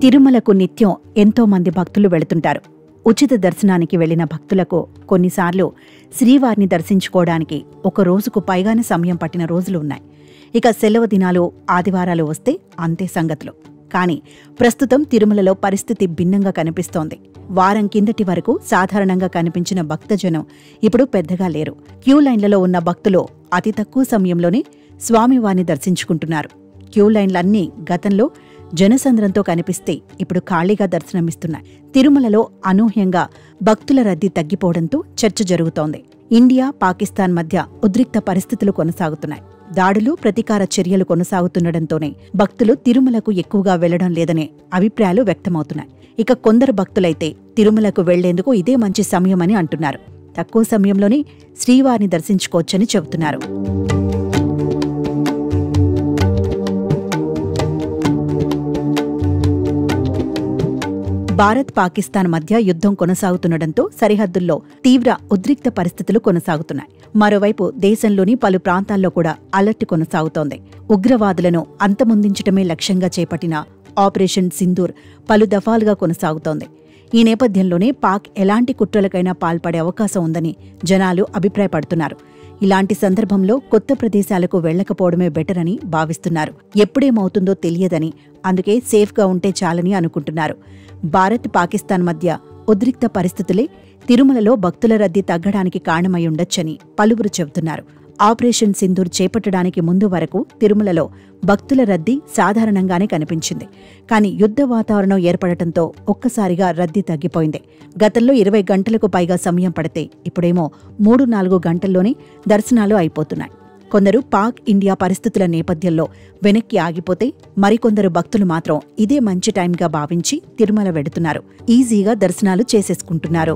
తిరుమలకు నిత్యం ఎంతో మంది భక్తులు వెళుతుంటారు. ఉచిత దర్శనానికి వెళ్లిన భక్తులకు కొన్నిసార్లు శ్రీవారిని దర్శించుకోవడానికి ఒక రోజుకు పైగానే సమయం పట్టిన రోజులు ఉన్నాయి. ఇక సెలవు దినాలు, ఆదివారాలు వస్తే అంతే సంగతులు. కానీ ప్రస్తుతం తిరుమలలో పరిస్థితి భిన్నంగా కనిపిస్తోంది. వారం కిందటి వరకు సాధారణంగా కనిపించిన భక్తజనం ఇప్పుడు పెద్దగా లేరు. క్యూ లైన్లలో ఉన్న భక్తులు అతి తక్కువ సమయంలోనే స్వామివారిని దర్శించుకుంటున్నారు. క్యూ లైన్లన్నీ గతంలో జనసంద్రంతో కనిపిస్తే ఇప్పుడు ఖాళీగా దర్శనమిస్తున్నాయి. తిరుమలలో అనూహ్యంగా భక్తుల రద్దీ తగ్గిపోవడంతో చర్చ జరుగుతోంది. ఇండియా, పాకిస్తాన్ మధ్య ఉద్రిక్త పరిస్థితులు కొనసాగుతున్నాయి. దాడులు, ప్రతీకార చర్యలు కొనసాగుతుండటంతోనే భక్తులు తిరుమలకు ఎక్కువగా వెళ్లడం లేదనే అభిప్రాయాలు వ్యక్తమవుతున్నాయి. ఇక కొందరు భక్తులైతే తిరుమలకు వెళ్లేందుకు ఇదే మంచి సమయమని అంటున్నారు. తక్కువ సమయంలోనే శ్రీవారిని దర్శించుకోవచ్చని చెబుతున్నారు. భారత్, పాకిస్తాన్ మధ్య యుద్ధం కొనసాగుతుండటంతో సరిహద్దుల్లో తీవ్ర ఉద్రిక్త పరిస్థితులు కొనసాగుతున్నాయి. మరోవైపు దేశంలోని పలు ప్రాంతాల్లో కూడా అలర్ట్ కొనసాగుతోంది. ఉగ్రవాదులను అంతమొందించటమే లక్ష్యంగా చేపట్టిన ఆపరేషన్ సింధూర్ పలు దఫాలుగా కొనసాగుతోంది. ఈ నేపథ్యంలోనే పాక్ ఎలాంటి కుట్రలకైనా పాల్పడే అవకాశం ఉందని జనాలు అభిప్రాయపడుతున్నారు. ఇలాంటి సందర్భంలో కొత్త ప్రదేశాలకు వెళ్లకపోవడమే బెటర్ అని భావిస్తున్నారు. ఎప్పుడేమవుతుందో తెలియదని, అందుకే సేఫ్గా ఉంటే చాలని అనుకుంటున్నారు. భారత్, పాకిస్తాన్ మధ్య ఉద్రిక్త పరిస్థితులే తిరుమలలో భక్తుల రద్దీ తగ్గడానికి కారణమై ఉండొచ్చని పలువురు చెబుతున్నారు. ఆపరేషన్ సింధూర్ చేపట్టడానికి ముందు వరకు తిరుమలలో భక్తుల రద్దీ సాధారణంగానే కనిపించింది. కానీ యుద్ధ వాతావరణం ఏర్పడటంతో ఒక్కసారిగా రద్దీ తగ్గిపోయింది. గతంలో 20 గంటలకు పైగా సమయం పడితే ఇప్పుడేమో 3-4 గంటల్లోనే దర్శనాలు అయిపోతున్నాయి. కొందరు పాక్, ఇండియా పరిస్థితుల నేపథ్యంలో వెనక్కి ఆగిపోతే, మరికొందరు భక్తులు మాత్రం ఇదే మంచి టైంగా భావించి తిరుమల వెడుతున్నారు. ఈజీగా దర్శనాలు చేసేసుకుంటున్నారు.